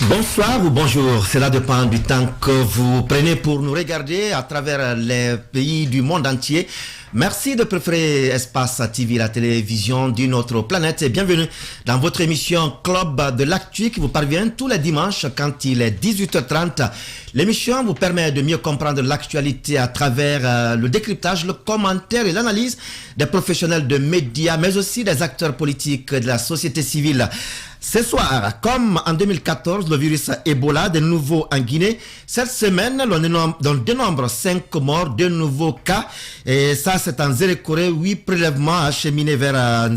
Bonsoir ou bonjour, cela dépend du temps que vous prenez pour nous regarder à travers les pays du monde entier. Merci de préférer Espace TV, la télévision d'une autre planète, et bienvenue dans votre émission Club de l'Actu qui vous parvient tous les dimanches quand il est 18h30. L'émission vous permet de mieux comprendre l'actualité à travers le décryptage, le commentaire et l'analyse des professionnels de médias, mais aussi des acteurs politiques de la société civile. Ce soir, comme en 2014, le virus Ebola de nouveau en Guinée. Cette semaine, on dénombre 5 morts, 2 nouveaux cas. Et ça, c'est en Zérekoré, 8 prélèvements acheminés vers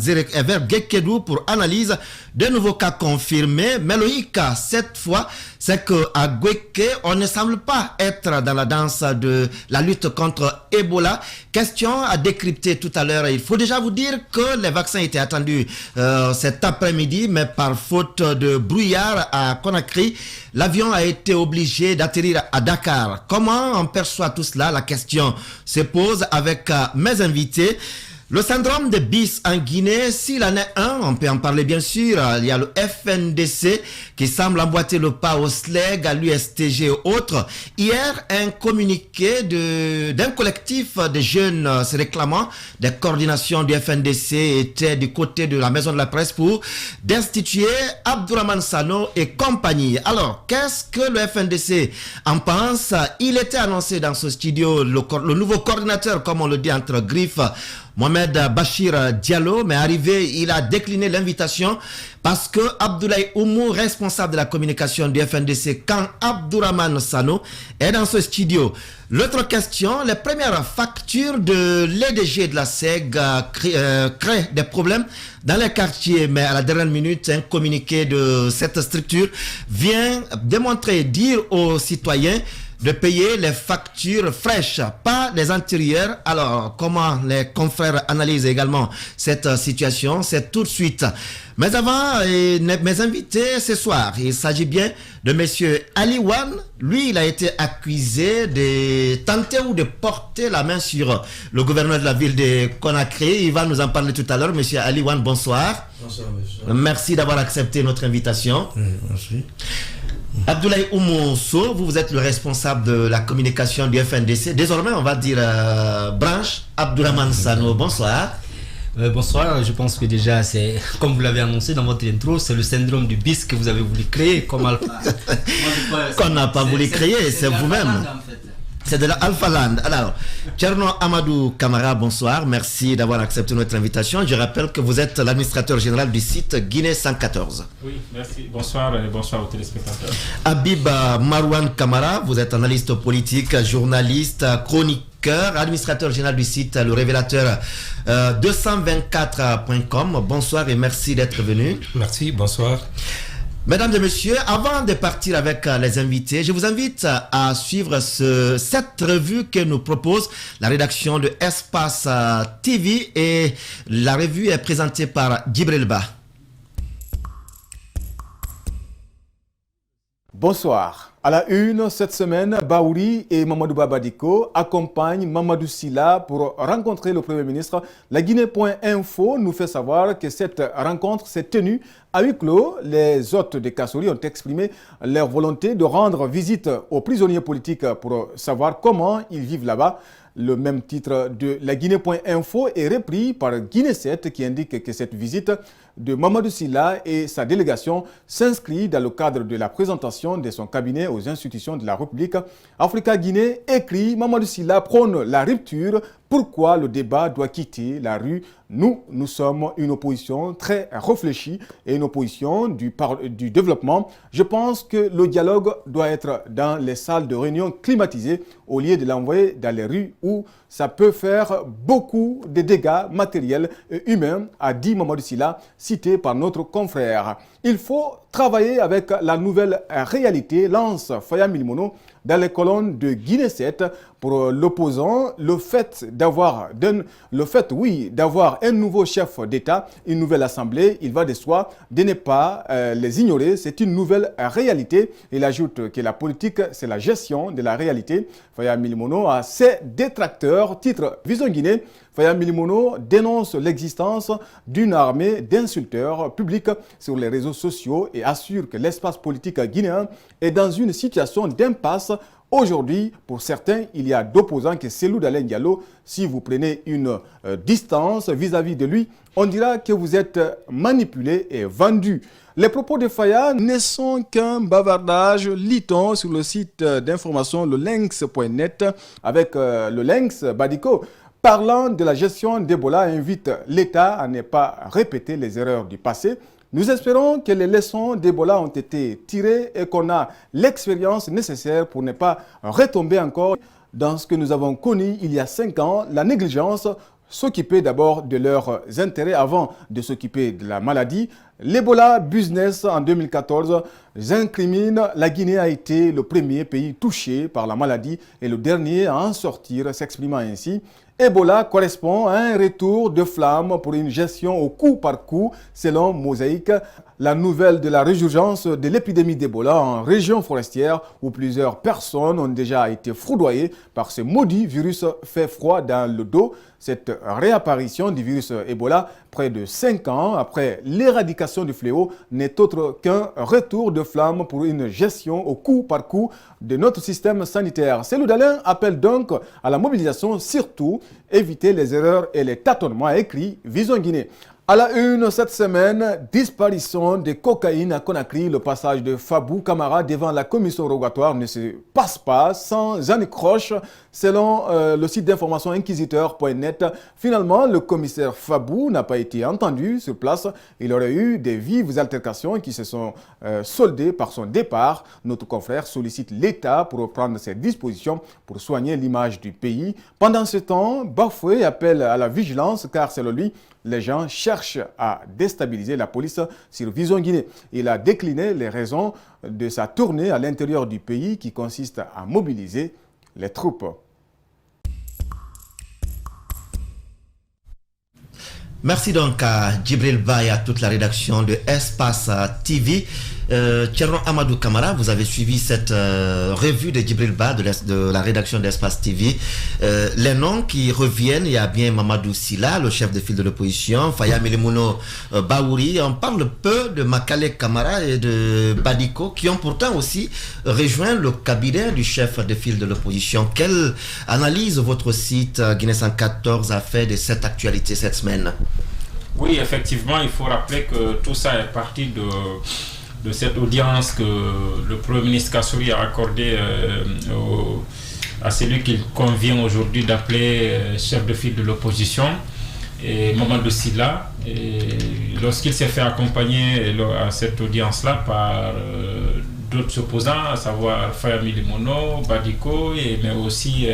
Gekedou pour analyse. 2 nouveaux cas confirmés. Mais le hic, cette fois, c'est qu'à Gweke, on ne semble pas être dans la danse de la lutte contre Ebola. Question à décrypter tout à l'heure. Il faut déjà vous dire que les vaccins étaient attendus cet après-midi, mais par faute de brouillard à Conakry, l'avion a été obligé d'atterrir à Dakar. Comment on perçoit tout cela? La question se pose avec mes invités. Le syndrome de Bis en Guinée, s'il en est un, on peut en parler bien sûr. Il y a le FNDC qui semble emboîter le pas au SLEG, à l'USTG et autres. Hier, un communiqué d'un collectif de jeunes se réclamant des coordinations du FNDC était du côté de la Maison de la Presse pour destituer Abdourahmane Sano et compagnie. Alors, qu'est-ce que le FNDC en pense? Il était annoncé dans ce studio, le nouveau coordinateur, comme on le dit entre griffes, Mohamed Bachir Diallo, mais arrivé, il a décliné l'invitation parce que Abdoulaye Oumou, responsable de la communication du FNDC, quand Abdourahmane Sano est dans ce studio. L'autre question, les premières factures de l'EDG de la SEG créent des problèmes dans les quartiers, mais à la dernière minute, un communiqué de cette structure vient dire aux citoyens de payer les factures fraîches, pas les antérieures. Alors, comment les confrères analysent également cette situation? C'est tout de suite. Mais avant, mes invités ce soir, il s'agit bien de monsieur Ali Wan. Lui, il a été accusé de tenter ou de porter la main sur le gouverneur de la ville de Conakry. Il va nous en parler tout à l'heure. Monsieur Ali Wan, bonsoir. Bonsoir, monsieur. Merci d'avoir accepté notre invitation. Merci. Abdoulaye Oumou Sow, vous êtes le responsable de la communication du FNDC. Désormais, on va dire branche Abdourahmane Sano. Bonsoir. Bonsoir, je pense que déjà, c'est comme vous l'avez annoncé dans votre intro, c'est le syndrome du bis que vous avez voulu créer comme Alpha. Qu'on n'a pas voulu créer, c'est vous-même. En fait. C'est de la Alpha Land. Alors, Tcherno Amadou Kamara, bonsoir. Merci d'avoir accepté notre invitation. Je rappelle que vous êtes l'administrateur général du site Guinée 114. Oui, merci. Bonsoir et bonsoir aux téléspectateurs. Habib Marouane Kamara, vous êtes analyste politique, journaliste, chroniqueur, administrateur général du site Le Révélateur 224.com. Bonsoir et merci d'être venu. Merci, bonsoir. Mesdames et messieurs, avant de partir avec les invités, je vous invite à suivre cette revue que nous propose la rédaction de Espace TV et la revue est présentée par Djibril Ba. Bonsoir. À la une, cette semaine, Baouri et Mamadou Babadiko accompagnent Mamadou Sylla pour rencontrer le Premier ministre. La Guinée.info nous fait savoir que cette rencontre s'est tenue à huis clos. Les hôtes de Kassori ont exprimé leur volonté de rendre visite aux prisonniers politiques pour savoir comment ils vivent là-bas. Le même titre de la Guinée.info est repris par Guinée 7 qui indique que cette visite de Mamadou Sylla et sa délégation s'inscrit dans le cadre de la présentation de son cabinet aux institutions de la République. Africa Guinée écrit: Mamadou Sylla prône la rupture. Pourquoi le débat doit quitter la rue? Nous sommes une opposition très réfléchie et une opposition du développement. Je pense que le dialogue doit être dans les salles de réunion climatisées au lieu de l'envoyer dans les rues où ça peut faire beaucoup de dégâts matériels et humains, a dit Mamadou Sylla, cité par notre confrère. Il faut travailler avec la nouvelle réalité, lance Faya Milimono dans les colonnes de Guinée 7. Pour l'opposant, le fait d'avoir un nouveau chef d'État, une nouvelle assemblée, il va de soi de ne pas les ignorer. C'est une nouvelle réalité. Il ajoute que la politique, c'est la gestion de la réalité. Faya Milimono a ses détracteurs. Titre Vision Guinée. Faya Milimono dénonce l'existence d'une armée d'insulteurs publics sur les réseaux sociaux et assure que l'espace politique guinéen est dans une situation d'impasse. Aujourd'hui, pour certains, il y a d'opposants que Selou Dalen Diallo. Si vous prenez une distance vis-à-vis de lui, on dira que vous êtes manipulé et vendu. Les propos de Faya ne sont qu'un bavardage, lit-on sur le site d'information lelinx.net avec le Lynx Badiko. Parlant de la gestion d'Ebola, invite l'État à ne pas répéter les erreurs du passé. Nous espérons que les leçons d'Ebola ont été tirées et qu'on a l'expérience nécessaire pour ne pas retomber encore dans ce que nous avons connu il y a 5 ans, la négligence, s'occuper d'abord de leurs intérêts avant de s'occuper de la maladie. L'Ebola Business en 2014 incrimine la Guinée a été le premier pays touché par la maladie et le dernier à en sortir, s'exprimant ainsi. Ebola correspond à un retour de flamme pour une gestion au coup par coup, selon Mosaïque. La nouvelle de la résurgence de l'épidémie d'Ebola en région forestière où plusieurs personnes ont déjà été foudroyées par ce maudit virus fait froid dans le dos. Cette réapparition du virus Ebola, près de 5 ans après l'éradication du fléau, n'est autre qu'un retour de flamme pour une gestion au coup par coup de notre système sanitaire. Selou Dalen appelle donc à la mobilisation, surtout éviter les erreurs et les tâtonnements, écrit Vision Guinée. À la une cette semaine, disparition de cocaïne à Conakry. Le passage de Fabou Camara devant la commission rogatoire ne se passe pas sans anicroche. Selon le site d'information inquisiteur.net, finalement, le commissaire Fabou n'a pas été entendu sur place. Il aurait eu des vives altercations qui se sont soldées par son départ. Notre confrère sollicite l'État pour prendre ses dispositions pour soigner l'image du pays. Pendant ce temps, Bafoué appelle à la vigilance car selon lui, les gens cherchent à déstabiliser la police sur Vision Guinée. Il a décliné les raisons de sa tournée à l'intérieur du pays qui consiste à mobiliser les troupes. Merci donc à Djibril Ba et à toute la rédaction de Espace TV. Tcherno Amadou Kamara, vous avez suivi cette revue de Djibril Ba de la rédaction d'Espace TV. Les noms qui reviennent, il y a bien Mamadou Silla, le chef de file de l'opposition, Faya Milimono Baouri. On parle peu de Makale Kamara et de Badiko qui ont pourtant aussi rejoint le cabinet du chef de file de l'opposition. Quelle analyse votre site Guinée 114 a fait de cette actualité cette semaine? Oui, effectivement, il faut rappeler que tout ça est parti de cette audience que le Premier ministre Kassouri a accordée à celui qu'il convient aujourd'hui d'appeler chef de file de l'opposition, et Mamadou Silla. Lorsqu'il s'est fait accompagner à cette audience-là par d'autres opposants, à savoir Faya Milimono, Badiko, mais aussi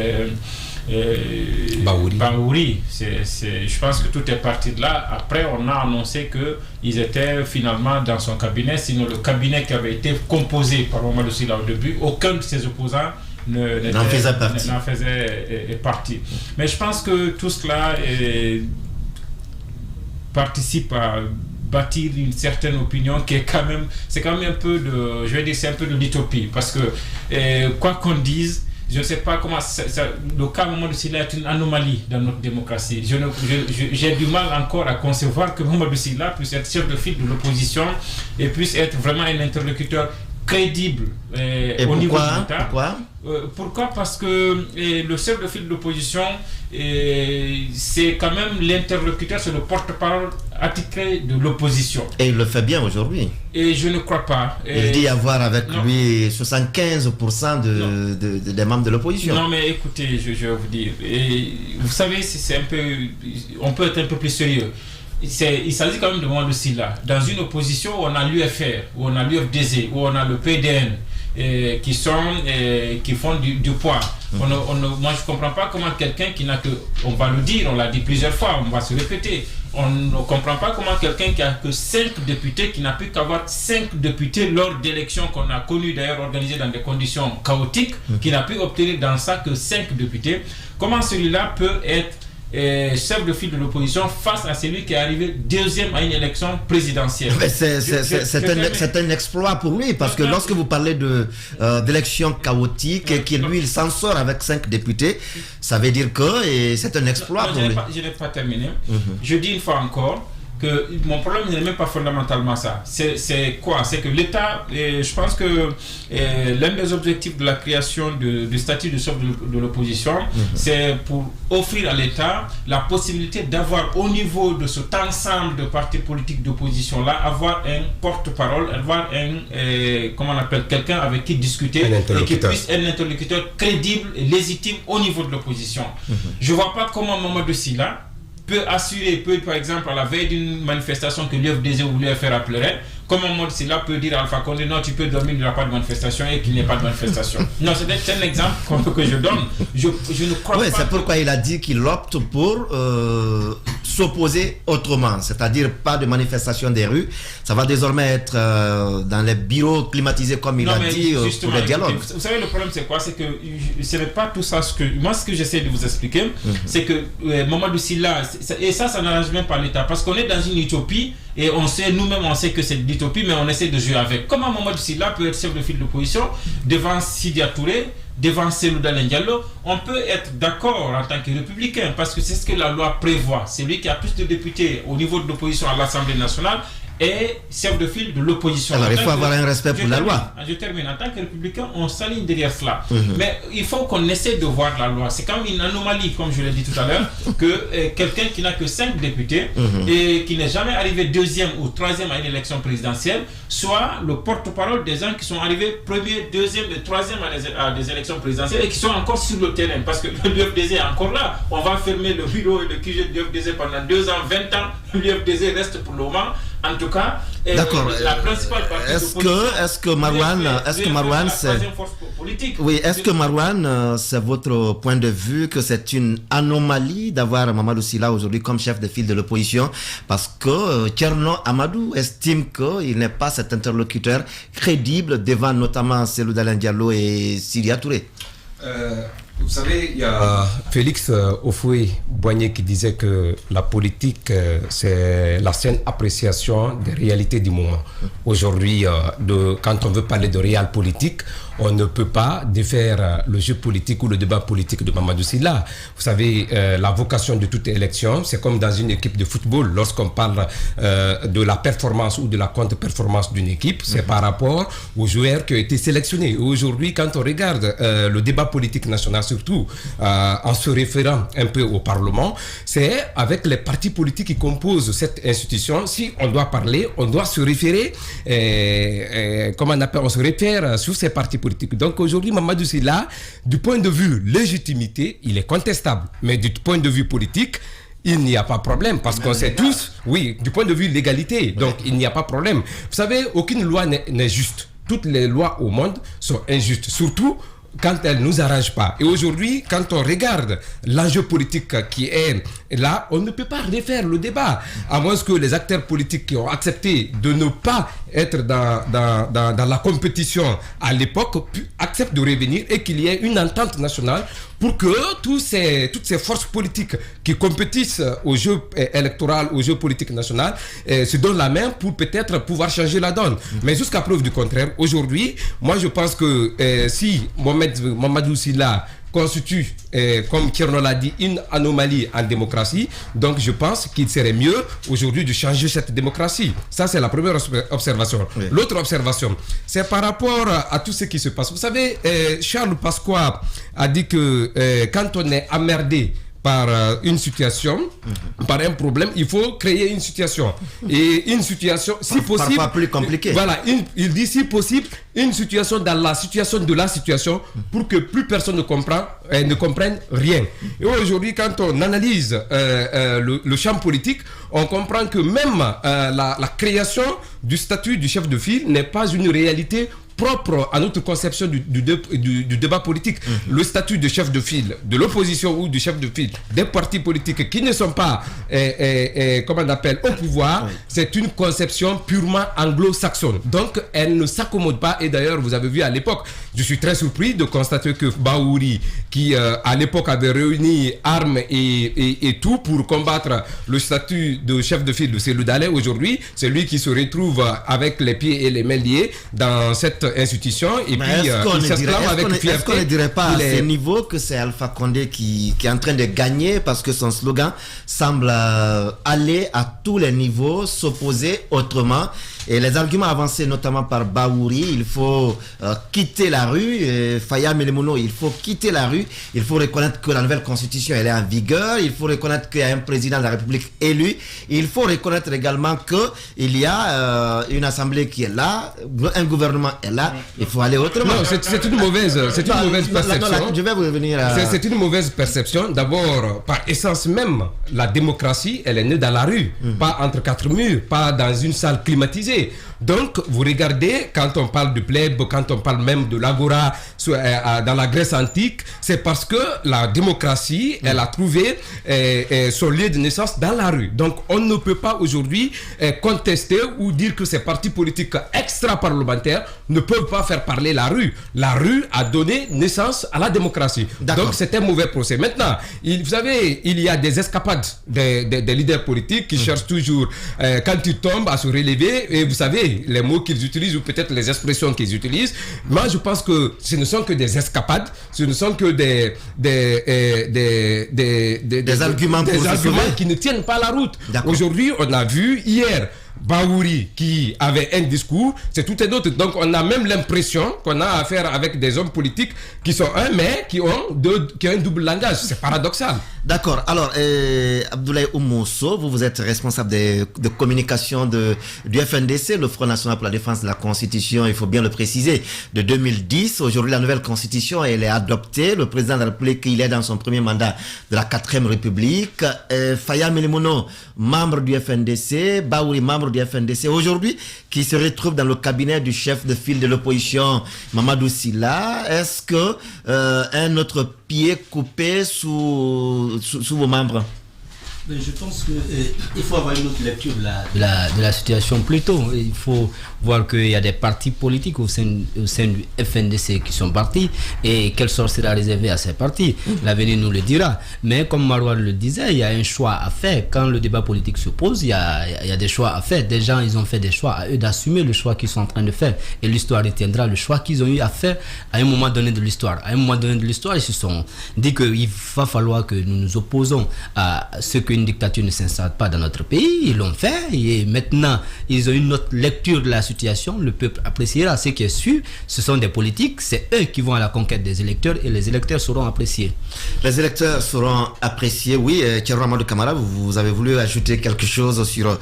Baouri. Je pense que tout est parti de là. Après, on a annoncé qu'ils étaient finalement dans son cabinet, sinon le cabinet qui avait été composé par Mamadou Silla au début, aucun de ses opposants n'en faisait partie. Mais je pense que tout cela participe à bâtir une certaine opinion qui est quand même, c'est quand même un peu de, je vais dire, c'est un peu de l'utopie, parce que quoi qu'on dise, je ne sais pas comment le cas Mamadou Silla est une anomalie dans notre démocratie. J'ai du mal encore à concevoir que Mamadou Silla puisse être chef de file de l'opposition et puisse être vraiment un interlocuteur crédible au niveau de l'État. Pourquoi? Parce que le chef de file de l'opposition, c'est quand même l'interlocuteur, c'est le porte-parole attitré de l'opposition. Et il le fait bien aujourd'hui. Et je ne crois pas. Il dit avoir avec lui 75% des membres de l'opposition. Non, mais écoutez, je vais vous dire. Vous savez, c'est un peu, on peut être un peu plus sérieux. Il s'agit quand même de Mamadou Silla. Dans une opposition où on a l'UFR, où on a l'UFDZ, où on a le PDN, qui font du poids. Moi, je ne comprends pas comment quelqu'un qui n'a que, on va le dire, on l'a dit plusieurs fois, on va se répéter, on ne comprend pas comment quelqu'un qui a que 5 députés, qui n'a pu qu'avoir 5 députés lors d'élections qu'on a connues d'ailleurs organisées dans des conditions chaotiques, qui n'a pu obtenir dans ça que 5 députés, comment celui-là peut être chef de file de l'opposition face à celui qui est arrivé deuxième à une élection présidentielle. Mais c'est un exploit pour lui, parce que lorsque vous parlez d'élections chaotiques et qu'il lui il s'en sort avec 5 députés, ça veut dire que c'est un exploit pour lui. Je n'ai pas terminé. Je dis une fois encore que mon problème n'est même pas fondamentalement ça. C'est quoi? C'est que l'État, je pense que l'un des objectifs de la création du statut de chef de l'opposition, c'est pour offrir à l'État la possibilité d'avoir au niveau de cet ensemble de partis politiques d'opposition-là, avoir un porte-parole, avoir comment on appelle, quelqu'un avec qui discuter et qui puisse être un interlocuteur crédible et légitime au niveau de l'opposition. Je ne vois pas comment Mamadou Sylla peut par exemple à la veille d'une manifestation que l'UFDG voulait faire appeler, comment Mamadou Sylla peut dire à Alpha Condé non, tu peux dormir, il n'y aura pas de manifestation et qu'il n'y ait pas de manifestation. Non, c'est un exemple que je donne. Je ne crois pas. C'est pourquoi il a dit qu'il opte pour s'opposer autrement, c'est-à-dire pas de manifestation des rues. Ça va désormais être dans les bureaux climatisés, comme il a dit, pour le dialogue. Vous savez, le problème c'est quoi? C'est que ce n'est pas tout ça. Ce que j'essaie de vous expliquer, c'est que Mamadou Sylla, et ça n'arrange même pas l'État, parce qu'on est dans une utopie et nous-mêmes on sait que c'est l'utopie, mais on essaie de jouer avec. Comment Mamadou Sylla peut être chef de file d'opposition devant Sidya Touré, devant Cellou Dalein Diallo? On peut être d'accord en tant que républicain, parce que c'est ce que la loi prévoit. C'est lui qui a plus de députés au niveau de l'opposition à l'Assemblée nationale et chef de file de l'opposition. Alors il faut avoir un respect pour la loi. Je termine. En tant que républicain, on s'aligne derrière cela. Mais il faut qu'on essaie de voir la loi. C'est quand même une anomalie, comme je l'ai dit tout à l'heure, que quelqu'un qui n'a que 5 députés et qui n'est jamais arrivé deuxième ou troisième à une élection présidentielle soit le porte-parole des gens qui sont arrivés premier, deuxième et troisième à des élections présidentielles et qui sont encore sur le terrain. Parce que l'UFDG est encore là. On va fermer le bureau et le QG de l'UFDG pendant 2 ans, 20 ans. L'UFDG reste pour le moment. En tout cas, la principale partie est-ce que Marouane, c'est votre point de vue que c'est une anomalie d'avoir Mamadou Sylla aujourd'hui comme chef de file de l'opposition, parce que Thierno Amadou estime qu'il n'est pas cet interlocuteur crédible devant notamment Cellou Dalein Diallo et Sidya Touré? Vous savez, il y a Félix Houphouët-Boigny qui disait que la politique, c'est la saine appréciation des réalités du moment. Aujourd'hui, quand on veut parler de réel politique, on ne peut pas défaire le jeu politique ou le débat politique de Mamadou Sylla. Vous savez, la vocation de toute élection, c'est comme dans une équipe de football. Lorsqu'on parle de la performance ou de la contre-performance d'une équipe, c'est par rapport aux joueurs qui ont été sélectionnés. Aujourd'hui, quand on regarde le débat politique national, surtout en se référant un peu au Parlement, c'est avec les partis politiques qui composent cette institution. Si on doit parler, on doit se référer, on se réfère sur ces partis politiques. Donc aujourd'hui, Mamadou Sylla, du point de vue légitimité, il est contestable. Mais du point de vue politique, il n'y a pas de problème, parce qu'on sait tous, oui, du point de vue légalité, donc il n'y a pas de problème. Vous savez, aucune loi n'est juste. Toutes les lois au monde sont injustes, surtout quand elles ne nous arrangent pas. Et aujourd'hui, quand on regarde l'enjeu politique qui est là, on ne peut pas refaire le débat, à moins que les acteurs politiques qui ont accepté de ne pas être dans la compétition à l'époque acceptent de revenir et qu'il y ait une entente nationale pour que toutes ces forces politiques qui compétissent au jeu électoral, au jeu politique national, se donnent la main pour peut-être pouvoir changer la donne. Mais jusqu'à preuve du contraire, aujourd'hui, moi je pense que si Mamadou Sylla constitue, comme Thierno l'a dit, une anomalie en démocratie. Donc je pense qu'il serait mieux aujourd'hui de changer cette démocratie. Ça, c'est la première observation. Oui. L'autre observation, c'est par rapport à tout ce qui se passe. Vous savez, Charles Pasqua a dit que quand on est emmerdé par une situation, par un problème, il faut créer une situation. Et une situation, si possible... Parfois plus compliquée. Voilà, il dit si possible, une situation dans la situation de la situation pour que plus personne ne comprenne rien. Et aujourd'hui, quand on analyse le champ politique, on comprend que même la création du statut du chef de file n'est pas une réalité propre à notre conception du débat politique. Le statut de chef de file de l'opposition ou du chef de file des partis politiques qui ne sont pas, comment on appelle, au pouvoir, c'est une conception purement anglo-saxonne. Donc, elle ne s'accommode pas. Et d'ailleurs, vous avez vu à l'époque, je suis très surpris de constater que Bahouri, qui à l'époque avait réuni armes et tout pour combattre le statut de chef de file de Cellou Dalein, aujourd'hui, c'est lui qui se retrouve avec les pieds et les mains liés dans cette institution. Et mais puis, il s'exclame avec fierté. Est-ce qu'on ne dirait pas à ce niveau que c'est Alpha Condé qui est en train de gagner parce que son slogan semble aller à tous les niveaux, s'opposer autrement? Et les arguments avancés notamment par Bahouri, il faut quitter la rue, Faya Melemouno, il faut quitter la rue, il faut reconnaître que la nouvelle constitution elle est en vigueur, il faut reconnaître qu'il y a un président de la République élu, il faut reconnaître également qu'il y a une assemblée qui est là, un gouvernement est là, il faut aller autrement. Non, c'est une mauvaise perception. Je vais vous revenir à... C'est une mauvaise perception. D'abord, par essence même, la démocratie, elle est née dans la rue, pas entre quatre murs, pas dans une salle climatisée. Donc, vous regardez, quand on parle de plèbe, quand on parle même de l'agora dans la Grèce antique, c'est parce que la démocratie, elle a trouvé son lieu de naissance dans la rue. Donc, on ne peut pas aujourd'hui contester ou dire que ces partis politiques extra-parlementaires ne peuvent pas faire parler la rue. La rue a donné naissance à la démocratie. Donc, c'est un mauvais procès. Maintenant, vous savez, il y a des escapades des leaders politiques qui cherchent toujours, quand ils tombent, à se relever. Et vous savez, les mots qu'ils utilisent ou peut-être les expressions qu'ils utilisent. Moi, je pense que ce ne sont que des escapades, ce ne sont que des arguments qui ne tiennent pas la route. Aujourd'hui, on a vu hier Bahouri qui avait un discours, c'est tout et autre. Donc on a même l'impression qu'on a affaire avec des hommes politiques qui sont mais qui ont un double langage. C'est paradoxal. D'accord. Alors, Abdoulaye Oumousso, vous êtes responsable de communication du FNDC, le Front National pour la Défense de la Constitution, il faut bien le préciser, de 2010. Aujourd'hui, la nouvelle Constitution, elle est adoptée. Le président de la République, il est dans son premier mandat de la 4e République. Faya Melemouno, membre du FNDC, Bahouri, membre du FNDC, aujourd'hui, qui se retrouve dans le cabinet du chef de file de l'opposition, Mamadou Sylla. Est-ce que un autre pied coupé sous vos membres? Je pense qu'il faut avoir une autre lecture de la situation plutôt. Il faut voir qu'il y a des partis politiques au sein du FNDC qui sont partis et quel sort sera réservé à ces partis. L'avenir nous le dira. Mais comme Marouane le disait, il y a un choix à faire. Quand le débat politique se pose, il y a des choix à faire. Des gens, ils ont fait des choix, à eux d'assumer le choix qu'ils sont en train de faire. Et l'histoire retiendra le choix qu'ils ont eu à faire à un moment donné de l'histoire. À un moment donné de l'histoire, ils se sont dit qu'il va falloir que nous nous opposons à ce qu'une dictature ne s'installe pas dans notre pays. Ils l'ont fait et maintenant, ils ont une autre lecture de la situation. Le peuple appréciera. Ce qui est sûr, ce sont des politiques, c'est eux qui vont à la conquête des électeurs et les électeurs seront appréciés. Les électeurs seront appréciés, oui. Thierry Amadou Camara, vous avez voulu ajouter quelque chose sur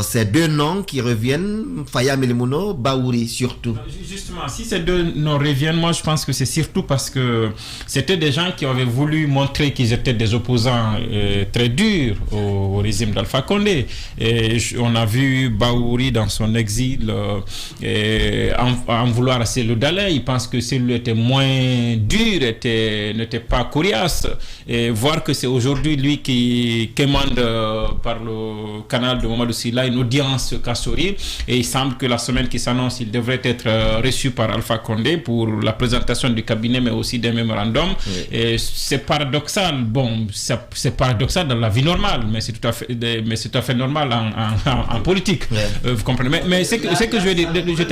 ces deux noms qui reviennent, Faya Melemouno, Bahouri surtout. Justement, si ces deux noms reviennent, moi je pense que c'est surtout parce que c'était des gens qui avaient voulu montrer qu'ils étaient des opposants très durs au régime d'Alpha Condé. Et on a vu Bahouri dans son exil en vouloir à Cellou Dalein. Il pense que Cellou était moins dur, n'était pas coriace. Et voir que c'est aujourd'hui lui qui commande par le canal de Mamadou Sylla une audience Kassouri. Et il semble que la semaine qui s'annonce, il devrait être reçu par Alpha Condé pour la présentation du cabinet, mais aussi des mémorandums. Oui. Et c'est paradoxal. Bon, c'est paradoxal dans la vie normale, mais c'est tout à fait normal en politique. Oui. Vous comprenez? Mais c'est que je vais dire, je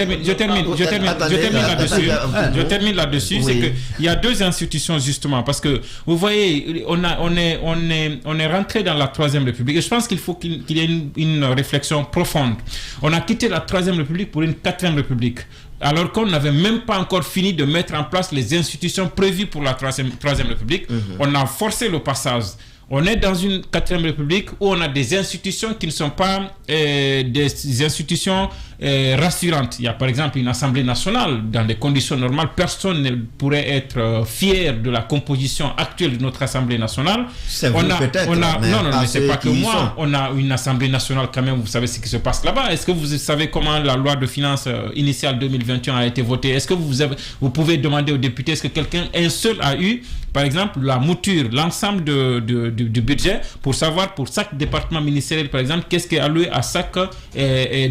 termine là-dessus. Oui. C'est que il y a deux institutions justement, parce que vous voyez, on est rentré dans la 3e République et je pense qu'il faut qu'il y ait une réflexion profonde. On a quitté la 3e République pour une 4e République, alors qu'on n'avait même pas encore fini de mettre en place les institutions prévues pour la 3e République. On a forcé le passage. On est dans une 4e République où on a des institutions qui ne sont pas des institutions rassurantes. Il y a par exemple une Assemblée nationale, dans des conditions normales, personne ne pourrait être fier de la composition actuelle de notre Assemblée nationale. C'est vous peut-être, mais c'est pas que moi. On a une Assemblée nationale quand même, vous savez ce qui se passe là-bas. Est-ce que vous savez comment la loi de finances initiale 2021 a été votée? Est-ce que vous pouvez demander aux députés, est-ce que un seul a eu, par exemple, la mouture, l'ensemble du budget pour savoir pour chaque département ministériel, par exemple, qu'est-ce qui est alloué à chaque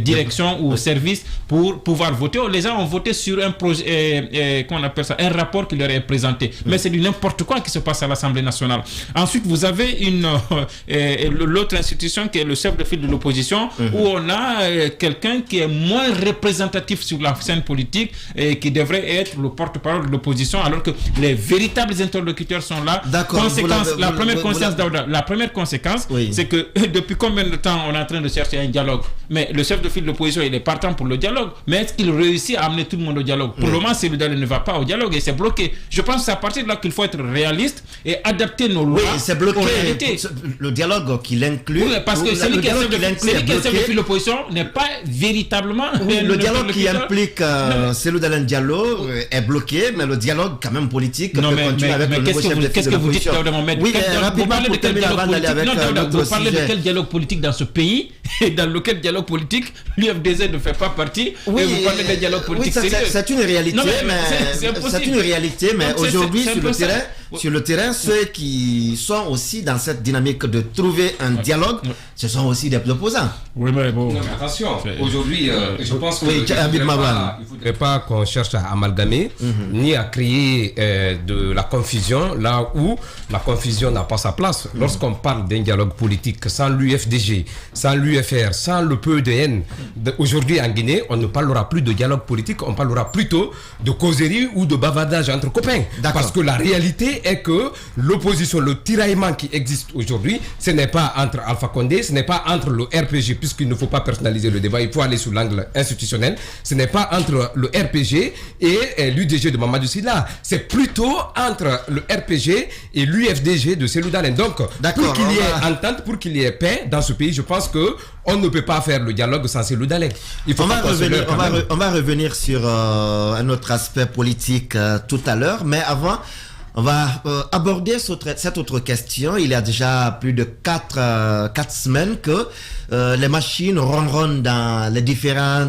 direction ou service pour pouvoir voter? Les gens ont voté sur un projet, comment on appelle ça, un rapport qui leur est présenté. Mais c'est du n'importe quoi qui se passe à l'Assemblée nationale. Ensuite, vous avez l'autre institution qui est le chef de file de l'opposition, où on a quelqu'un qui est moins représentatif sur la scène politique et qui devrait être le porte-parole de l'opposition, alors que les véritables interlocuteurs sont là. D'accord. La première conséquence, c'est que depuis combien de temps on est en train de chercher un dialogue? Mais le chef de file de l'opposition, il est partant pour le dialogue. Mais est-ce qu'il réussit à amener tout le monde au dialogue? Pour le moment, Cellodal ne va pas au dialogue et c'est bloqué. Je pense que c'est à partir de là qu'il faut être réaliste et adapter nos lois. Oui, c'est bloqué. Le dialogue qu'il inclut. Oui, parce que celui qui est chef de file de l'opposition n'est pas véritablement. Oui, le dialogue qui implique Cellodal Diallo est bloqué, mais le dialogue quand même politique peut continuer avec le nouveau chef de file de l'opposition. Oui, rapidement pour terminer avant d'aller avec notre vous parlez de quel dialogue politique dans ce pays et dans lequel dialogue politique l'UFDZ ne fait pas partie, et vous parlez de dialogue politique sérieux. C'est une réalité, c'est une réalité, mais aujourd'hui sur le terrain, ceux qui sont aussi dans cette dynamique de trouver un dialogue, ce sont aussi des opposants. Oui, mais bon. Non, mais attention, aujourd'hui, je pense qu'il ne faudrait pas qu'on cherche à amalgamer, ni à créer de la confusion là où la confusion n'a pas sa place. Lorsqu'on parle d'un dialogue politique sans l'UFDG, sans l'UFR, sans le PEDN, aujourd'hui en Guinée, on ne parlera plus de dialogue politique, on parlera plutôt de causerie ou de bavardage entre copains. Parce que la réalité est que l'opposition, le tiraillement qui existe aujourd'hui, ce n'est pas entre Alpha Condé, ce n'est pas entre le RPG, puisqu'il ne faut pas personnaliser le débat, il faut aller sous l'angle institutionnel, ce n'est pas entre le RPG et l'UDG de Mamadou Sylla, c'est plutôt entre le RPG et l'UFDG de Cellodal. Donc, pour qu'il y ait entente, pour qu'il y ait paix dans ce pays, je pense que on ne peut pas faire le dialogue sans Cellodal. On va revenir sur un autre aspect politique tout à l'heure, mais avant, on va aborder cette autre question. Il y a déjà plus de 4 semaines que les machines ronronnent dans les différents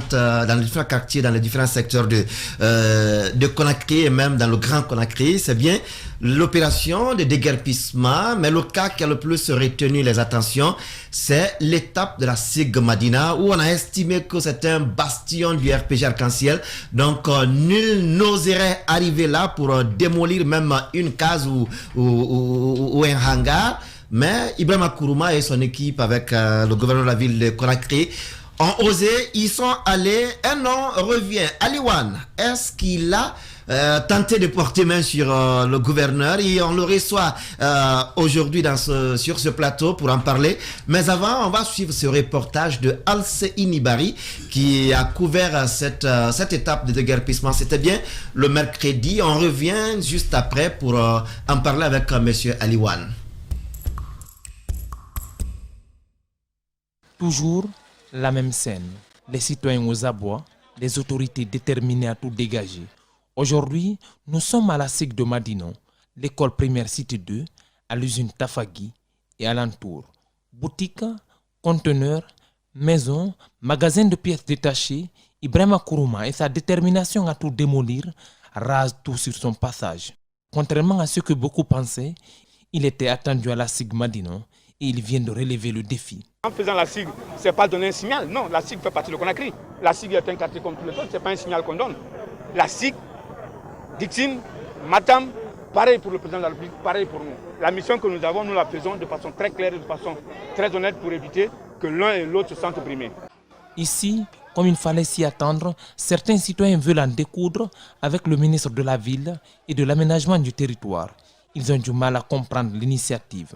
quartiers, dans les différents secteurs de Conakry et même dans le Grand Conakry. C'est bien l'opération de déguerpissement, mais le cas qui a le plus retenu les attentions, c'est l'étape de la SIG Madina, où on a estimé que c'était un bastion du RPG Arc-en-Ciel. Donc, nul n'oserait arriver là pour démolir même une case ou un hangar. Mais Ibrahima Kourouma et son équipe avec le gouverneur de la ville de Conakry ont osé, ils sont allés. Un nom revient. Aliwan, est-ce qu'il a tenté de porter main sur le gouverneur? Et on le reçoit aujourd'hui sur ce plateau pour en parler. Mais avant, on va suivre ce reportage de Alcéine Ibari qui a couvert cette étape de déguerpissement. C'était bien le mercredi. On revient juste après pour en parler avec monsieur Aliwan. Toujours la même scène, les citoyens aux abois, les autorités déterminées à tout dégager. Aujourd'hui, nous sommes à la SIG de Madinon, l'école primaire Cité 2, à l'usine Tafagui et alentour. Boutiques, conteneurs, maisons, magasins de pièces détachées, Ibrahima Kourouma et sa détermination à tout démolir rasent tout sur son passage. Contrairement à ce que beaucoup pensaient, il était attendu à la SIG Madinon et il vient de relever le défi. En faisant la SIG, ce n'est pas donner un signal. Non, la SIG fait partie de Conakry. La SIG est un quartier comme tous les autres, ce n'est pas un signal qu'on donne. La SIG, Dixine, Matam, pareil pour le président de la République, pareil pour nous. La mission que nous avons, nous la faisons de façon très claire et de façon très honnête pour éviter que l'un et l'autre se sentent brimés. Ici, comme il fallait s'y attendre, certains citoyens veulent en découdre avec le ministre de la Ville et de l'aménagement du territoire. Ils ont du mal à comprendre l'initiative.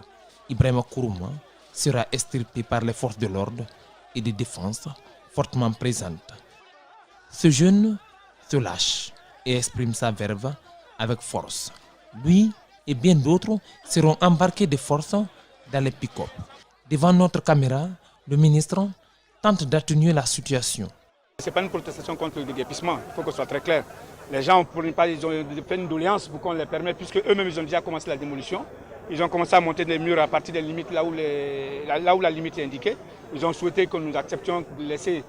Ibrahima Kourouma sera extirpé par les forces de l'ordre et de défense fortement présentes. Ce jeune se lâche et exprime sa verve avec force. Lui et bien d'autres seront embarqués de force dans les pick-up. Devant notre caméra, le ministre tente d'atténuer la situation. Ce n'est pas une protestation contre le déguerpissement, il faut que ce soit très clair. Les gens, ils ont fait une doléance pour qu'on les permette, puisque eux-mêmes ils ont déjà commencé la démolition. Ils ont commencé à monter des murs à partir des limites là où la limite est indiquée. Ils ont souhaité que nous acceptions de laisser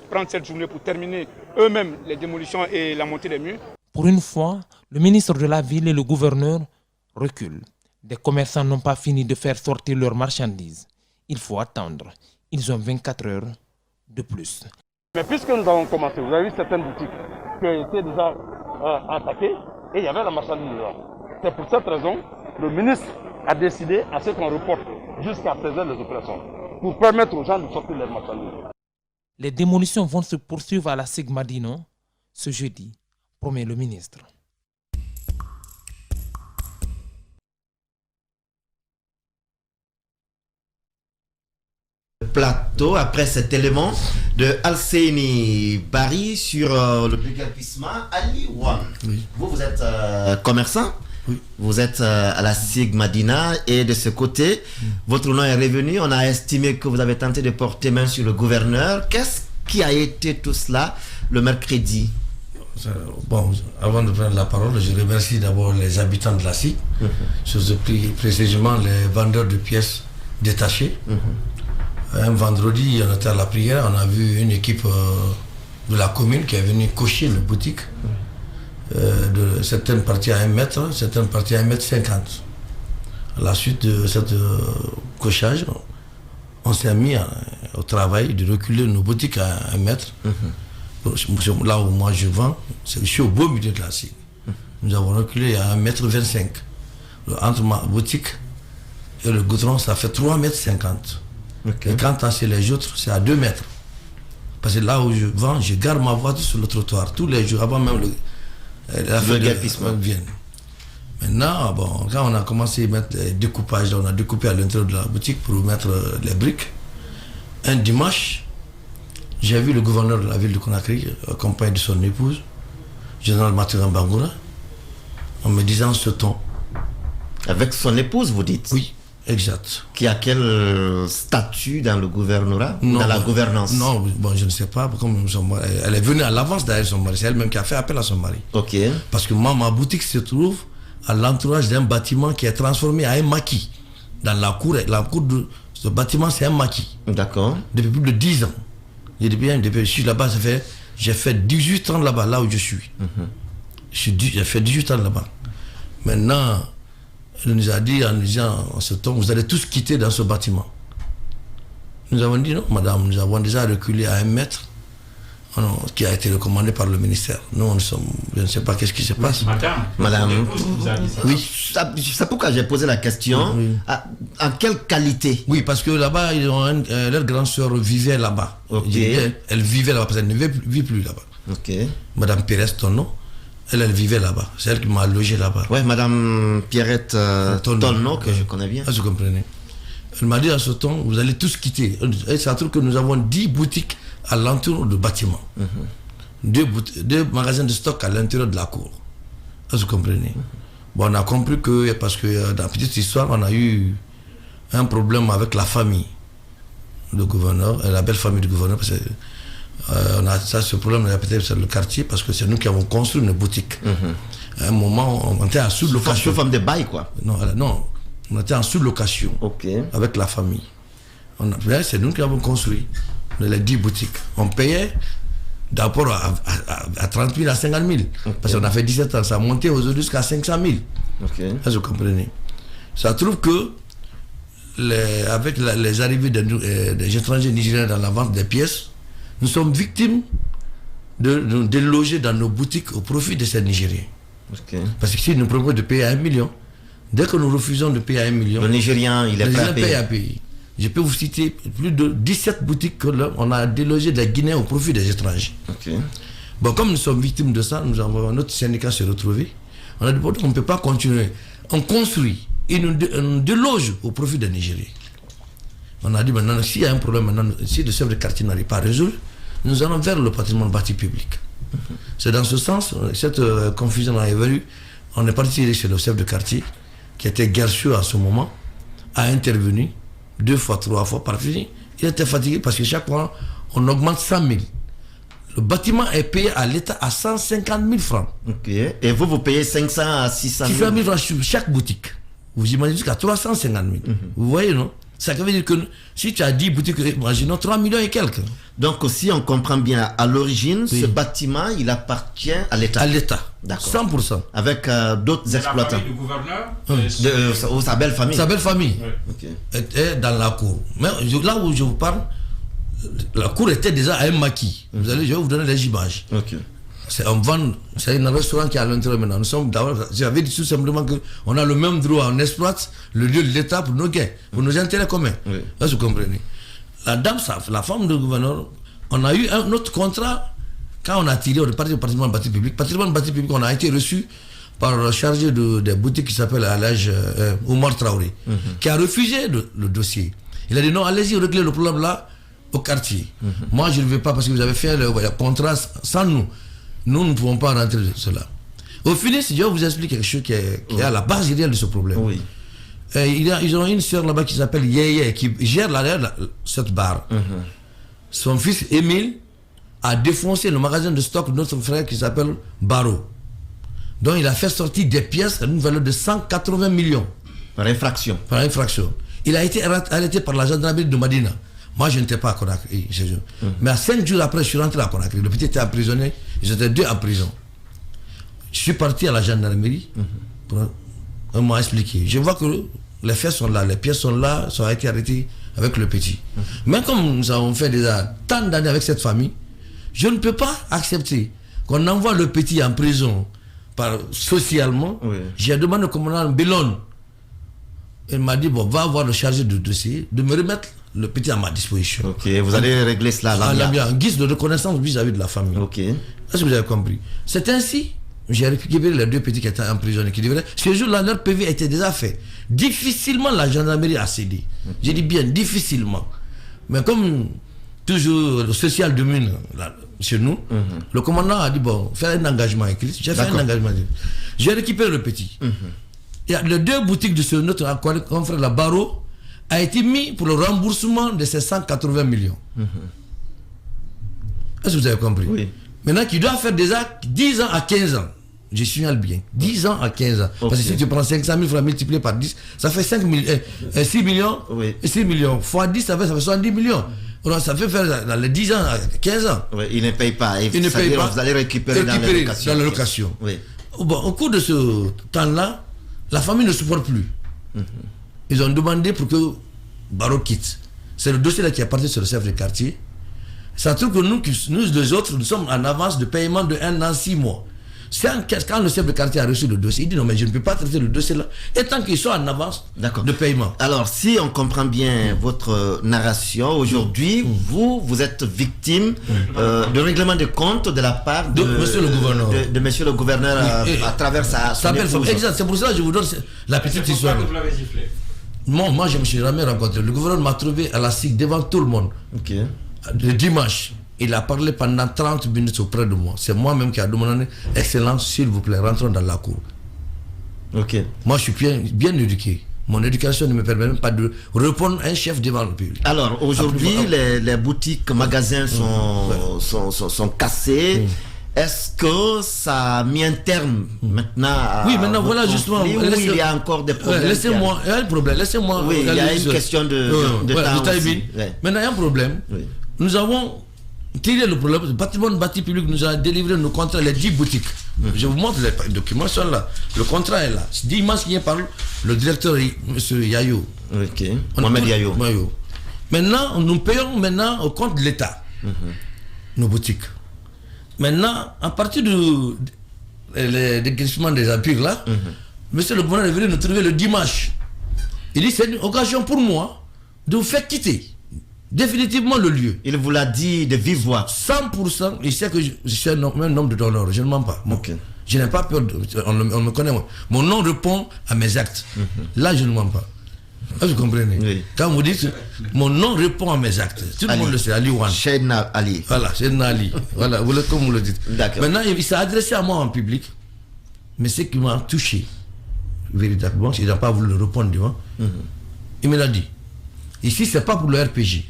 prendre cette journée pour terminer eux-mêmes les démolitions et la montée des murs. Pour une fois, le ministre de la Ville et le gouverneur reculent. Des commerçants n'ont pas fini de faire sortir leurs marchandises. Il faut attendre. Ils ont 24 heures de plus. Mais puisque nous avons commencé, vous avez vu certaines boutiques qui ont été déjà attaquées et il y avait la marchandise dedans. C'est pour cette raison que le ministre a décidé à ce qu'on reporte jusqu'à 16h les opérations pour permettre aux gens de sortir leurs marchandises. Les démolitions vont se poursuivre à la SIG Madino ce jeudi, promet le ministre. Plateau après cet élément de Alseini Bari sur le déguerpissement Ali Wan. Oui. Vous êtes commerçant, oui. Vous êtes à la SIG Madina et de ce côté, votre nom est revenu. On a estimé que vous avez tenté de porter main sur le gouverneur. Qu'est-ce qui a été tout cela le mercredi? Bon, avant de prendre la parole, je remercie d'abord les habitants de la SIG, plus précisément les vendeurs de pièces détachées. Un vendredi, on était à la prière, on a vu une équipe de la commune qui est venue cocher nos boutiques, de certaines parties à 1 mètre, certaines parties à 1,50 m. À la suite de ce cochage, on s'est mis au travail de reculer nos boutiques à 1 mètre. Là où moi je vends, je suis au beau milieu de la SIG. Nous avons reculé à 1,25 m. Entre ma boutique et le goudron, ça fait 3,50 m. Okay. Et quand c'est les autres, c'est à 2 mètres. Parce que là où je vends, je garde ma voiture sur le trottoir tous les jours, avant même la déguerpissement vienne. Maintenant, bon, quand on a commencé à mettre les découpages, on a découpé à l'intérieur de la boutique pour mettre les briques. Un dimanche, j'ai vu le gouverneur de la ville de Conakry, accompagné de son épouse, général Mathurin Bangoura, en me disant ce ton. Avec son épouse, vous dites? Oui. Exact. Qui a quel statut dans le gouvernorat, dans la gouvernance? Non, bon, je ne sais pas. Comme elle est venue à l'avance derrière son mari. C'est elle-même qui a fait appel à son mari. Ok. Parce que moi, ma boutique se trouve à l'entourage d'un bâtiment qui est transformé en un maquis. Dans la cour de ce bâtiment, c'est un maquis. D'accord. Depuis plus de 10 ans. Depuis je suis là-bas, j'ai fait 18 ans là-bas, là où je suis. J'ai fait 18 ans là-bas. Maintenant, elle nous a dit en disant en ce temps, vous allez tous quitter dans ce bâtiment. Nous avons dit non, madame, nous avons déjà reculé à 1 mètre, qui a été recommandé par le ministère. Nous, je ne sais pas qu'est-ce qui se passe. Madame, oui, c'est pourquoi j'ai posé la question. Oui. En quelle qualité? Oui, parce que là-bas, leur grande soeur vivait là-bas. Okay. Elle vivait là-bas, parce qu'elle ne vit plus là-bas. Okay. Madame Pérez, ton nom. Elle vivait là-bas. C'est elle qui m'a logé là-bas. Oui, madame Pierrette Tonno, que je connais bien. Ah, je comprenais. Elle m'a dit à ce temps, vous allez tous quitter. Et ça trouve que nous avons 10 boutiques à l'entour du bâtiment. 2 magasins de stock à l'intérieur de la cour. Ah, vous comprenez. Bon, on a compris que, parce que dans la petite histoire, on a eu un problème avec la famille du gouverneur, la belle famille du gouverneur, parce que on a ce problème, on a peut-être sur le quartier, parce que c'est nous qui avons construit une boutique. À un moment, on était en sous-location. Sous forme de bail, quoi? Non, on était en sous-location avec la famille. C'est nous qui avons construit les 10 boutiques. On payait d'abord à 30 000 à 50 000. Parce qu'on a fait 17 ans, ça a monté aujourd'hui jusqu'à 500 000. Vous comprenez. Ça trouve que avec les arrivées des étrangers nigériens dans la vente des pièces, nous sommes victimes de nous déloger dans nos boutiques au profit de ces Nigériens. Parce que si nous proposons de payer à 1 million, dès que nous refusons de payer à 1 million, le Nigérien, il est prêt à payer. Je peux vous citer plus de 17 boutiques qu'on a délogé des Guinéens au profit des étrangers. Bon, comme nous sommes victimes de ça, nous avons notre syndicat se retrouvé. On a dit bon, on ne peut pas continuer. On construit et nous déloge au profit des Nigériens. On a dit maintenant, s'il y a un problème, maintenant, si le chef de quartier n'arrive pas à résoudre, nous allons vers le patrimoine bâti public. C'est dans ce sens, cette confusion est venue. On est parti chez le chef de quartier, qui était Guercheux à ce moment, a intervenu 2 fois, 3 fois par fini. Il était fatigué parce que chaque fois, on augmente 100 000. Le bâtiment est payé à l'État à 150 000 francs. Ok. Et vous payez 500 à 600 000. 600 000 francs sur chaque boutique. Vous imaginez jusqu'à 350 000. Vous voyez, non? Ça veut dire que si tu as 10 boutiques, imaginons 3 millions et quelques. Donc, si on comprend bien, à l'origine, ce bâtiment, il appartient à l'État. À l'État. D'accord. 100%. Avec d'autres exploitants. La famille du gouverneur. Sa belle famille. Sa belle famille Ok. était dans la cour. Mais là où je vous parle, la cour était déjà à un maquis. Je vais vous donner des images. Ok. C'est un restaurant qui est à l'intérieur maintenant. J'avais dit tout simplement qu'on a le même droit, on exploite le lieu de l'État pour nos gains, pour nos intérêts communs. Oui. Là, vous comprenez. La dame, la femme du gouverneur, on a eu un autre contrat quand on a tiré, on est parti au patrimoine bâti public. Patrimoine bâti public, on a été reçu par le chargé des boutiques qui s'appelle Alage Oumar Traoré, qui a refusé le dossier. Il a dit non, allez-y, réglez le problème là au quartier. Moi, je ne vais pas parce que vous avez fait le contrat sans nous. Nous ne pouvons pas rentrer dans cela. Au final, si je vous explique quelque chose qui est à la base réelle de ce problème. Oui. Ils ont une soeur là-bas qui s'appelle Yeye, qui gère cette barre. Son fils Émile a défoncé le magasin de stock de notre frère qui s'appelle Baro. Donc il a fait sortir des pièces à une valeur de 180 millions. Par infraction. Par infraction. Il a été arrêté par la gendarmerie de Madina. Moi, je n'étais pas à Conakry. Mais à 5 jours après, je suis rentré à Conakry. Le petit était emprisonné. Ils étaient 2 en prison. Je suis parti à la gendarmerie. On m'a expliqué. Je vois que les faits sont là, les pièces sont là, ça a été arrêté avec le petit. Mais comme nous avons fait déjà tant d'années avec cette famille, je ne peux pas accepter qu'on envoie le petit en prison socialement. J'ai demandé au commandant Bellone. Il m'a dit, bon, va voir le chargé de dossier, de me remettre le petit à ma disposition. Ok, vous allez régler cela en guise de reconnaissance vis-à-vis de la famille. Ok. Est-ce que vous avez compris? C'est ainsi, j'ai récupéré les 2 petits qui étaient emprisonnés. Ce jour-là, leur PV était déjà fait. Difficilement, la gendarmerie a cédé. J'ai dit bien, difficilement. Mais comme toujours le social domine chez nous, le commandant a dit, bon, faire un engagement écrit. J'ai fait un engagement écrit. J'ai récupéré le petit. Il y a les 2 boutiques de notre confrère, la Baro, a été mis pour le remboursement de ces 180 millions. Est-ce que vous avez compris? Oui. Maintenant, qui doit faire des actes 10 ans à 15 ans. Je signale bien. 10 ans à 15 ans. Parce que si tu prends 500 000 francs multipliés par 10, ça fait 6 millions. Oui. 6 millions. Fois 10, ça fait 70 millions. Alors, ça fait faire dans les 10 ans à 15 ans. Oui, il ne paye pas. Il ne paye pas. Vous allez récupérer dans la location. Oui. Bon, au cours de ce temps-là, la famille ne supporte plus. Ils ont demandé pour que Baro quitte. C'est le dossier là qui est parti sur le chef de quartier. Ça trouve que nous les autres, nous sommes en avance de paiement de 1 an, 6 mois. Quand le chef de quartier a reçu le dossier, il dit non, mais je ne peux pas traiter le dossier là. Et tant qu'ils sont en avance de paiement. Alors, si on comprend bien votre narration, aujourd'hui, vous êtes victime de règlement de compte de la part de monsieur le gouverneur. De monsieur le gouverneur à travers sa épouse. Exact, c'est pour ça que je vous donne la petite histoire. Vous l'avez giflé. Moi, je ne me suis jamais rencontré. Le gouverneur m'a trouvé à la SIC devant tout le monde. Ok. Le dimanche, il a parlé pendant 30 minutes auprès de moi. C'est moi-même qui a demandé, Excellence, s'il vous plaît, rentrons dans la cour. Ok. Moi, je suis bien éduqué. Mon éducation ne me permet même pas de répondre à un chef devant le public. Alors, aujourd'hui, les boutiques, magasins sont cassés. Est-ce que ça a mis un terme maintenant à maintenant, voilà justement. Il y a encore des problèmes. Laissez-moi, il y a un problème. Laissez-moi. Oui, il y a une question de temps aussi. Maintenant, il y a un problème. Oui. Nous avons tiré le problème. Le patrimoine bâti public nous a délivré nos contrats, les 10 boutiques. Je vous montre les documents sont là. Le contrat est là. C'est 10 mois signé par le directeur, M. Yayo. Ok. Mohamed Yayo. Maintenant, nous payons au compte de l'État nos boutiques. Maintenant, à partir du dégrissement des empires là, monsieur le gouverneur est venu nous trouver le dimanche. Il dit c'est une occasion pour moi de vous faire quitter définitivement le lieu. Il vous l'a dit de vive voix. 100%, il sait que je suis un homme de d'honneur, je ne mens pas. Okay. Je n'ai pas peur, on me connaît moi. Mon nom répond à mes actes. Là, je ne mens pas. Vous comprenez? Oui. Quand vous dites mon nom répond à mes actes, tout le monde le sait, Ali Wan. Chedna Ali. Voilà, Chedna Ali. Voilà, comme vous le dites. Maintenant, il s'est adressé à moi en public, mais ce qui m'a touché, véritablement, il n'a pas voulu le répondre devant. Il me l'a dit. Ici, ce n'est pas pour le RPG,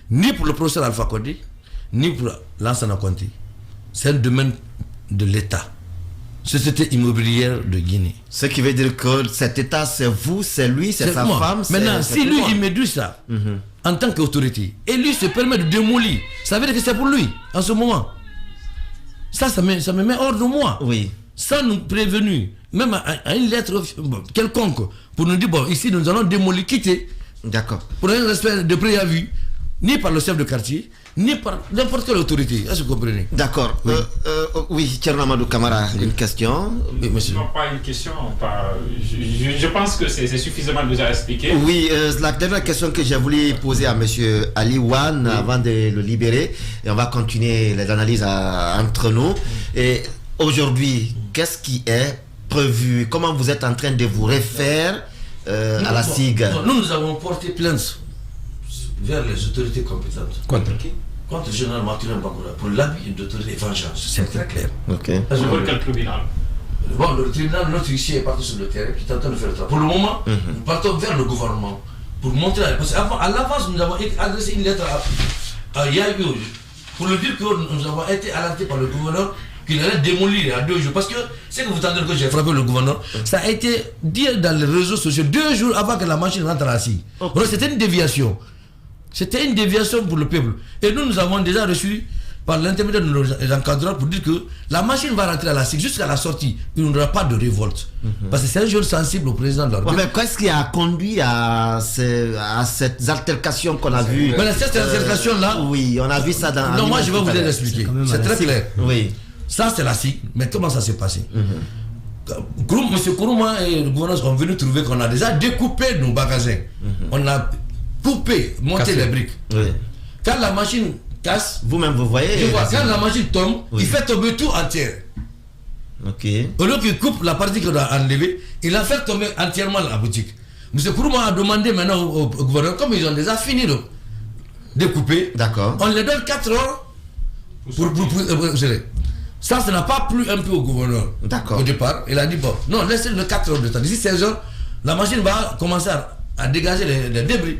ni pour le professeur Alpha Condé, ni pour Lansana Conté. C'est un domaine de l'État. Société immobilière de Guinée. Ce qui veut dire que cet État, c'est vous, c'est lui, c'est sa femme. Maintenant, si lui, il me dit ça, en tant qu'autorité, et lui se permet de démolir, ça veut dire que c'est pour lui, en ce moment. Ça me met hors de moi. Oui. Sans nous prévenir, même à une lettre quelconque, pour nous dire, bon, ici, nous allons démolir, quitter. D'accord. Pour un respect de préavis, ni par le chef de quartier, ni par n'importe quelle autorité. Est-ce que vous comprenez? D'accord. Oui, Thierno Amadou Camara, une question. Oui, monsieur. Non, pas une question. Je pense que c'est suffisamment déjà expliqué. Oui, la dernière question que j'ai voulu poser à monsieur Ali Wan avant de le libérer, et on va continuer les analyses entre nous. Et aujourd'hui, qu'est-ce qui est prévu? Comment vous êtes en train de vous refaire à la SIG? Nous avons porté plainte vers les autorités compétentes. Contre le général Mathurin Bangoura pour l'abus d'autorité et vengeance. C'est très clair. Ok. Pour quel tribunal? Bon, le tribunal, notre huissier est parti sur le terrain, qui est en train de faire le travail. Pour le moment, nous partons vers le gouvernement pour montrer. Parce qu'à l'avance, nous avons adressé une lettre à Yahya pour lui dire que nous avons été alertés par le gouverneur qu'il allait démolir à 2 jours. Parce que c'est que vous entendez que j'ai frappé le gouverneur, ça a été dit dans les réseaux sociaux 2 jours avant que la machine rentre à la SIG. Donc c'était une déviation. C'était une déviation pour le peuple. Et nous avons déjà reçu par l'intermédiaire de nos encadreurs pour dire que la machine va rentrer à la SIG jusqu'à la sortie. Il n'y aura pas de révolte. Parce que c'est un jour sensible au président de la République. Mais qu'est-ce qui a conduit à cette altercation qu'on a vue? Mais cette altercation-là... Oui, on a vu ça dans... Non, moi je vais vous expliquer. C'est très clair. Oui. Ça c'est la SIG. Mais comment ça s'est passé? Monsieur Kourouma et le gouverneur sont venus trouver qu'on a déjà découpé nos magasins. On a coupé, monté les briques. Oui. Quand la machine casse, vous-même vous voyez. Je vois, quand la machine tombe, il fait tomber tout entier. Ok. Au lieu qu'il coupe la partie qu'on a enlevée, il a fait tomber entièrement la boutique. M. Kourouma a demandé maintenant au gouverneur, comme ils ont déjà fini de découper, on les donne 4 heures pour gérer. Ça n'a pas plu un peu au gouverneur. Au départ, il a dit bon, non, laissez-le 4 heures de temps. D'ici 16 heures, la machine va commencer à dégager les débris.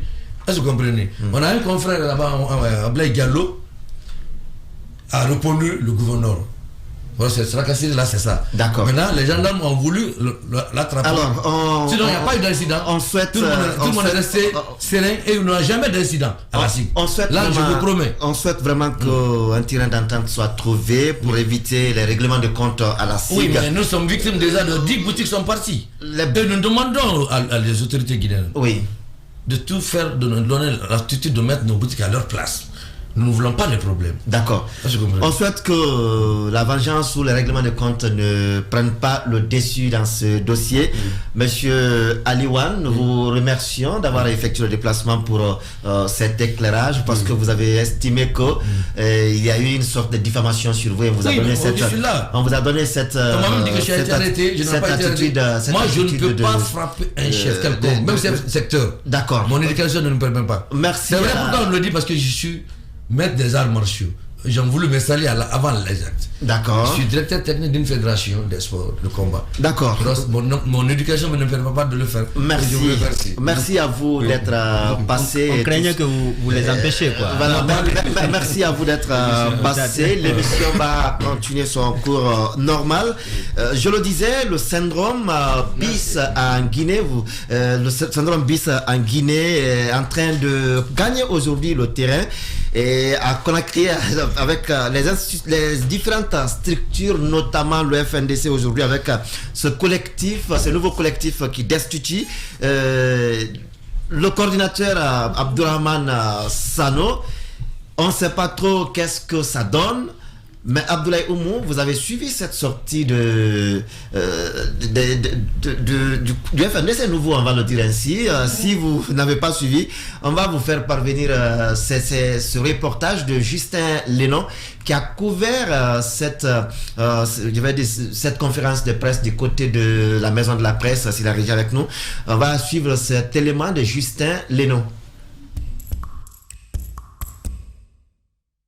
Est-ce que vous comprenez? On a un confrère là-bas, Ablaï Gallo, a répondu le gouverneur. Bon, c'est là, c'est ça. D'accord. Maintenant, les gendarmes ont voulu l'attraper. Alors, sinon, il n'y a pas eu d'incident. On souhaite. Tout le monde est resté serein et il n'y aura jamais d'incident à la SIG. Là, je vous promets. On souhaite vraiment qu'un terrain d'entente soit trouvé pour éviter les règlements de compte à la SIG. Oui, mais nous sommes victimes déjà de 10 boutiques sont parties. Et nous demandons à les autorités guinéennes de tout faire, de nous donner l'attitude de mettre nos boutiques à leur place. Nous ne voulons pas de problèmes. D'accord. On souhaite que la vengeance ou les règlements de compte ne prennent pas le dessus dans ce dossier. Monsieur Aliwan, nous vous remercions d'avoir effectué le déplacement pour cet éclairage parce que vous avez estimé qu'il y a eu une sorte de diffamation sur vous et on vous a donné cette attitude. Moi, je ne peux pas frapper un chef quelconque, même chef secteur. D'accord. Mon éducation ne me permet pas. Merci. C'est vrai pourquoi on le dit, parce que je suis maître des arts martiaux. J'ai voulu m'installer avant les actes. D'accord. Je suis directeur technique d'une fédération des sports de combat. D'accord. Mon éducation ne me permet pas de le faire. Merci. Merci à vous d'être passé. On craignait que vous les empêchiez, quoi. Voilà, merci à vous d'être passé. L'émission va continuer son cours normal. Je le disais, le syndrome BIS en Guinée, le syndrome BIS en Guinée est en train de gagner aujourd'hui le terrain. Et à Conakry, avec les différentes structures, notamment le FNDC aujourd'hui, avec ce nouveau collectif qui destitue le coordinateur Abdourahmane Sano. On ne sait pas trop qu'est-ce que ça donne. Mais Abdoulaye Oumou, vous avez suivi cette sortie du FNDC nouveau, on va le dire ainsi. Si vous n'avez pas suivi, on va vous faire parvenir ce reportage de Justin Lénon qui a couvert cette conférence de presse du côté de la maison de la presse, s'il a réagi avec nous. On va suivre cet élément de Justin Lénon.